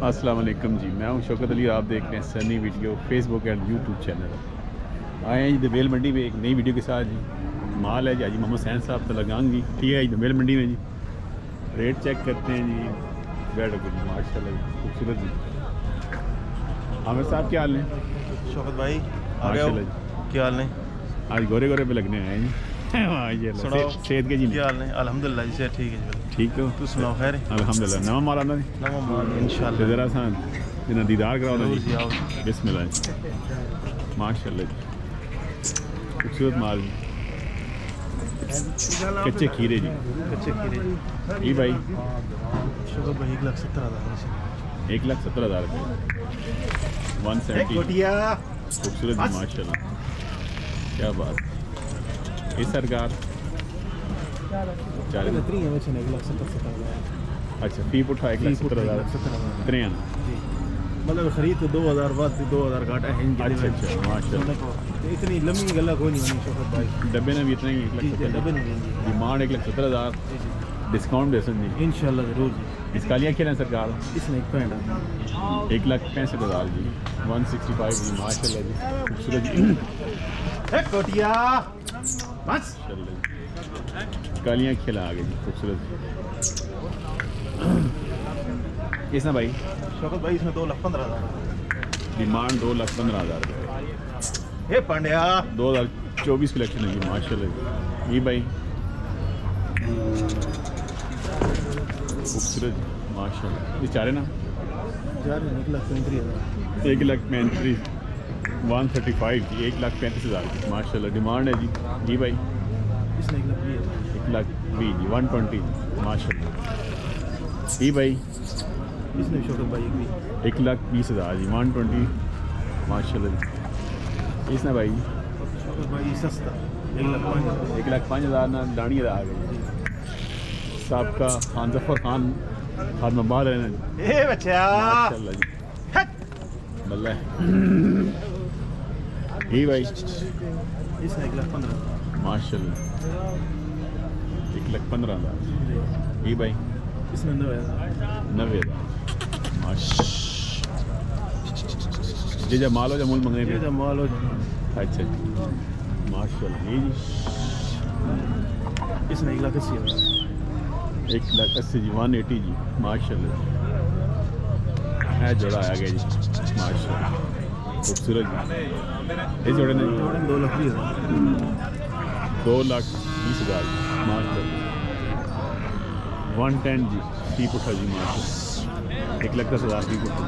अस्सलाम वालेकुम जी, मैं हूं शौकत अली। आप देख रहे हैं Sunny video Facebook and YouTube channel. आए हैं जी दमेल मंडी में एक नई वीडियो के साथ। जी माल है जी हाजी मोहम्मद सैन साहब तलगांग जी, ठीक है जी दमेल मंडी में जी। रेट चेक करते हैं जी। बैठ जी माशाल्लाह जी, खूबसूरत जी। आमिर साहब क्या हाल है? शौकत भाई आ गए हो? क्या हाल है? आज गोरे गोरे पे लगने आए जी। सुनाओ सेहत के जी क्या हाल है? अल्हम्दुलिल्लाह जी सेहत ठीक है जी। ठीक हो? तू सुनाओ खैर? अल्हम्दुलिल्लाह। नवा माल आना जी? नवा माल इंशाल्लाह। ज़रा सा इन्हें दीदार कराओ जी। आओ बिस्मिल्लाह जी, माशाल्लाह जी, खूबसूरत माल जी। कच्चे खीरे जी, कच्चे खीरे जी भाई। शौकत भाई 1,70,000 1,70,000 रुपये 170। खूबसूरत जी माशाल्लाह, क्या बात। ये सरकार अच्छा फी उठा 1,70,000 इतने हैं मतलब खरीद तो 2,000 बाद 2,000 घाटा है। अच्छा अच्छा माशाल्लाह। इतनी लंबी गला कोई नहीं होनी शौकत भाई। डब्बे ने भी इतना ही 1,70,000 डब्बे नहीं डिमांड 1,70,000 डिस्काउंट दे सकते जी इंशाल्लाह ज़रूर जी। इसका लिया खेलें सरकार इसमें 1,65,000 जी 165 जी माशाल्लाह जी, खूबसूरत जी। कोटिया कालियाँ खिला आ गई जी, खूबसूरत। किसना भाई? शौकत भाई इसमें 2,15,000 डिमांड 2,15,000 रुपये। हे पांड्या 2024 कलेक्शन है जी माशाल्लाह जी। ये भाई खूबसूरत जी माशाल्लाह। ये चारे ना 1,35,000 1,35,000 135 जी 1,35,000 माशाल्लाह डिमांड है जी। जी भाई इसमें 1,20,000 1,20,000 जी 120 माशाल्लाह। जी भाई इसमें शौकत भाई 1,20,000 जी 120 माशाल्लाह जी। इसने भाई शौकत भाई सस्ता 1,05,000 1,05,000 ना दानी आ गई साहब का खान जफर खान खान मबाद है ना। ए बच्चा माशाल्लाह जी बल्ला। ये भाई इसमें 1,15,000 माशाल्लाह 1,15,000 ये भाई इसमें 90,000 माशा जी जब माल हो जा मूल मंगने पे जब माल हो अच्छा माशाल्लाह। ये जी इसमें 1,80,000 1,80,000 जी 180 जी माशाल्लाह। है जोड़ा आ गया जी माशाल्लाह, खूबसूरत जी। ये जोड़े ने 2,20,000 2,20,000 माशाल्लाह। 110 जी ठीक उठा जी माशाल्लाह 1,10,000 ठीक उठा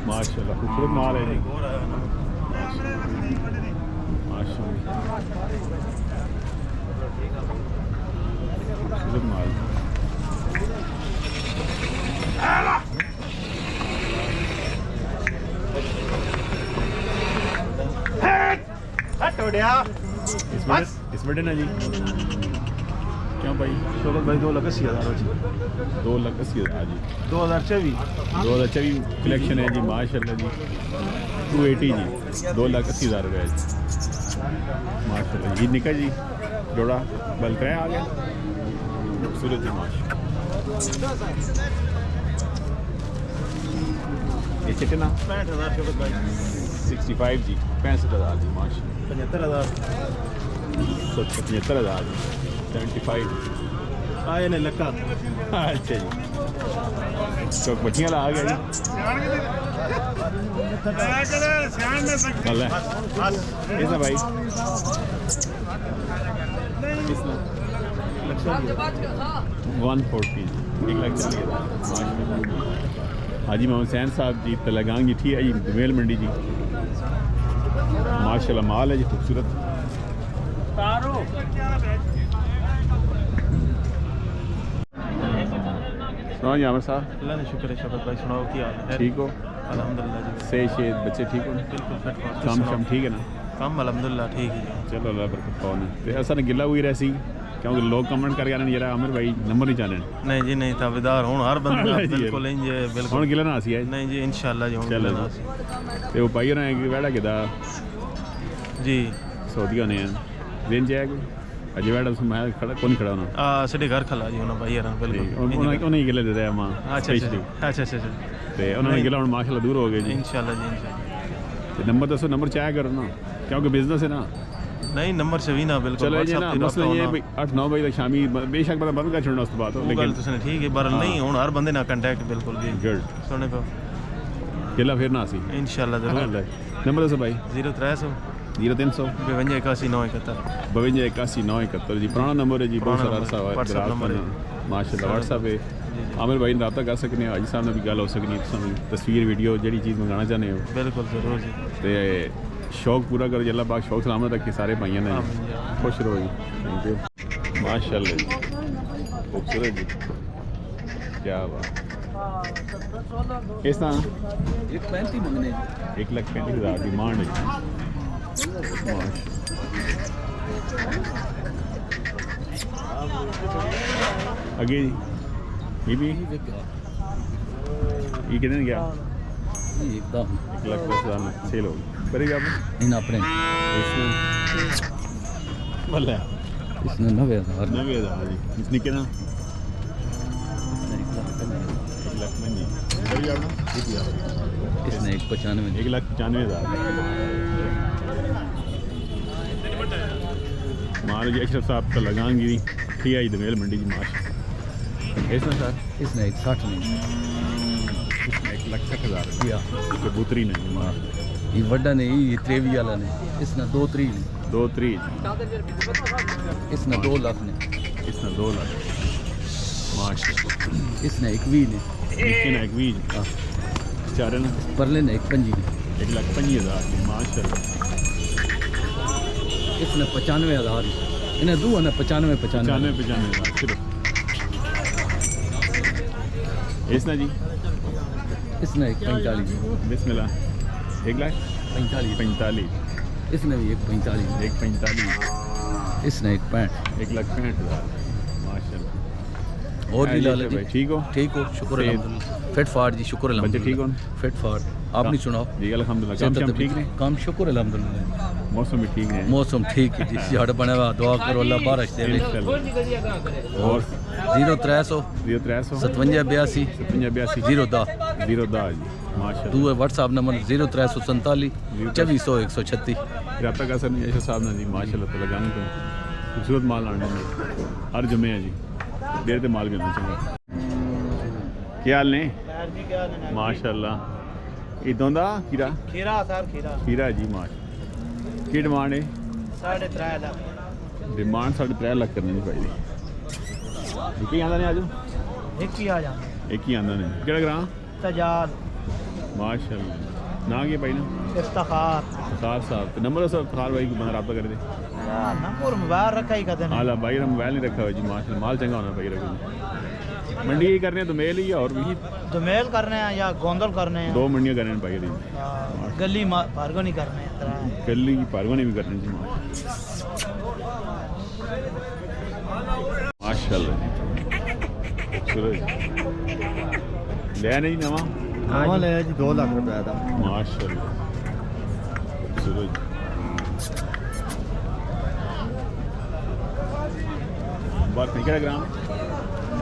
माशाल्लाह, खूबसूरत माल है जी माशाल्लाह, खूबसूरत माल। इसमें ना जी क्यों भाई? शौकत भाई 2,80,000 जी 2,80,000 जी 2024 कलेक्शन है जी माशाल्लाह जी 280 जी 2,80,000 रुपये जी माशाल्लाह जी। निका जी जोड़ा बल्क है आ गया खूबसूरत जी माशाल्लाह। ये चिकना 65,000 शौकत भाई 65 जी 65,000 जी माशाल्लाह। 75,000 75,000 जी 75 आए ने लक्का। अच्छा जी तो मठियाँ ला आ गया जी किसना भाई? किसना 140 1,40,000 हाजी मोहम्मद सैन साहब जी तलगांग जी, ठीक है जी दोमेल मंडी जी माशाल्लाह। माल है जी खूबसूरत। सुना जी आमिर साहब? अल्लाह ने शुक्र है शौकत भाई। सुनाओ क्या हाल है? ठीक हो? अल्हम्दुलिल्लाह जी सेहत बच्चे ठीक हो? बिल्कुल फिट काम शाम ठीक है ना? काम अल्हम्दुलिल्लाह ठीक है। चलो अल्लाह बरकत पाओ ने ते असन गिला हुई रहसी क्योंकि लोग कमेंट करके आने जरा आमिर भाई नंबर नहीं चाहने। नहीं जी नहीं ताबेदार हूँ हर बंदा बिल्कुल इंज बिल्कुल हुण गिला ना आसी है नहीं जी इंशाल्लाह जी चलो ते वो भाई ने वेड़ा किदा जी सऊदी ने दिन जाए कोई अजय बैठ मैं खड़ा कौन खड़ा होना ਸਾਡੇ ਘਰ ਖਲਾ ਜੀ ਉਹਨਾਂ ਭਾਈ ਹਰਾਂ ਬਿਲਕੁਲ ਉਹਨਾਂ ਹੀ ਗਿਲੇ ਦੇ ਰਿਹਾ ਮਾਂ ਅੱਛਾ ਅੱਛਾ ਤੇ ਉਹਨਾਂ ਨੇ ਗਿਲਾ ਹੁਣ ਮਾਸ਼ਾਅੱਲਾ ਦੂਰ ਹੋ ਗਏ ਜੀ इंशाल्लाह जी इंशाल्लाह ਤੇ ਨੰਬਰ ਦੱਸੋ ਨੰਬਰ ਚਾਹਿਆ ਕਰੋ ਨਾ क्योंकि बिजनेस है ना नहीं नंबर से भी ना बिल्कुल चलो जी ना मसला ये भाई 8-9 बजे तक शामी बेशक पता बंद कर छोड़ना उस बात हो लेकिन तुसने ठीक है पर नहीं हुन हर बंदे ना कांटेक्ट बिल्कुल जी गुड सुने को किला फिर ना सी इंशाल्लाह जरूर नंबर दसो भाई 0300 0300 52 81 जी पुराना नंबर है जी बहुत सारा अरसा हुआ है माशाल्लाह व्हाट्सएप पे आमिर भाई रब्ता कर सकते हैं हाजी साहब ने भी गल हो सकनी है तस्वीर वीडियो जड़ी चीज़ मंगाना चाहते हो बिल्कुल जरूर जी तो शौक पूरा करो अल्लाह पाक शौक सलामत रखे सारे भाइयों ने खुश रहो जी थैंक यू माशाल्लाह जी खूबसूरत जी क्या बात किस तरह 1.35 मंगने 1,35,000 की मांड है आगे ये भी ये कितने गया एकदम 1,10,000 सेल हो करेगा आप इन अपने इसमें भला इसने 90,000 जी इसने कितना 1,95,000 करेगा आप इसने 195 1,95,000 मान लीजिए अशरफ साहब का लगाएंगी ठीक है दमेल मंडी की माश इसमें सर इसने 160 नहीं 1,60,000 किया कबूतरी नहीं मार ये वड्डा नहीं ये 23 वाला ने इसने 2-3 इसने 2 लाख ने इसने 2 लाख माश इसने 120 ने इसने 120 हाँ चार ना परले ने 125 ने 1,25,000 माशाल्लाह इसने 95,000 इन्हें दो ने 95,000 सिर्फ इसने जी इसने 145 बिस्मिल्लाह 1,45,000 इसने भी 145 1,45,000 इसने 165 1,65,000 माशाल्लाह और भी लाल भाई ठीक हो शुक्र अल्हम्दुलिल्लाह फिट फाट जी शुक्र बच्चे अल्हम्दुलिल्लाह ठीक हो फिट फाट आप नहीं सुनाओ जी अल्हम्दुलिल्लाह काम ठीक ने काम शुक्र अल्हम्दुलिल्लाह मौसम भी ठीक है मौसम ठीक है जी झाड़ बना हुआ दुआ करो अल्लाह बारिश दे और 0300 5782 010 जी माशाल्लाह दो व्हाट्सएप नंबर 0347 2400 136 रब्ता का सर नहीं ऐसा साहब ना जी माशाल्लाह तो लगाने तो खूबसूरत माल आने में हर जुमे है जी देर से माल करना चाहिए क्या हाल ने माशाल्लाह इदों दा खीरा खीरा जी माशा की डिमांड है 3.5 लाख डिमांड 3.5 लाख करनी भाई एक ही आंदा ने आज एक ही आ जाना एक ही आंदा ने केड़ा ग्रां तजाल माशाल्लाह ना के भाई ना इफ्तिखार साहब तो नंबर सर फरार भाई को बंदा रब्ता कर दे नंबर मोबाइल रखा ही कदन हाला भाई ने मोबाइल नहीं रखा हुआ जी माशाल्लाह माल चंगा होना भाई रखो मंडी ही करने हैं तो मेल ही और भी दोमेल करने हैं या गोंदल करने हैं 2 मंडियां करने हैं भाई दी गली पारगो नहीं करने हैं गली की पारगो नहीं भी करने जी माशाल्लाह खूबसूरत ले आने जी नवा नवा ले जी 2 लाख रुपए दा माशाल्लाह खूबसूरत बात नहीं क्या ग्राम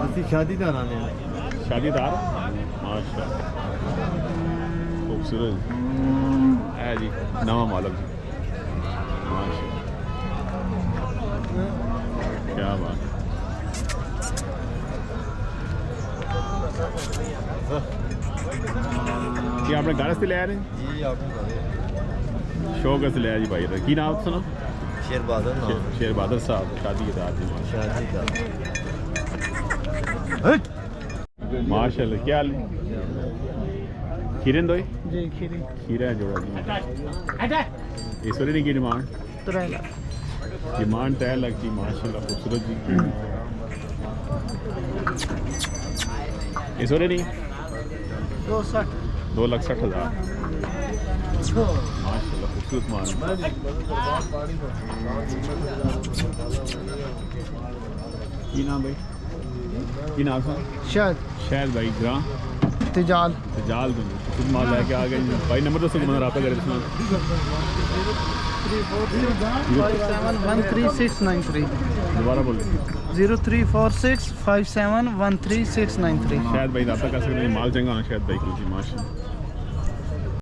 असि शादीदार आने शादीदार माशाल्लाह खूबसूरत है जी नवा मालक जी माशाल्लाह क्या बात क्या अपने घर से ले आ रहे हैं जी आपने शौक से ले आया जी भाई की नाम सुनो शेर बहादुर साहब शादी के साथ माशाल्लाह क्या हाल है खीरन दो जी खीरी खीरा है जोड़ा जी इस वाले की डिमांड 3 लाख डिमांड 3 लाख जी माशाल्लाह खूबसूरत जी इस वाले नहीं 2,60,000 माशाल्लाह खूबसूरत माल की नाम भाई की नाम था शायद भाई ग्रां तजाल दूँ खुद माल लेके आ गए भाई नंबर दो बंदा रब्ता करे 347 13693 दोबारा बोलें। 03465713 693। शायद भाई रब्ता कर सकते हैं, माल चंगा होना शायद भाई की जी माशाल्लाह।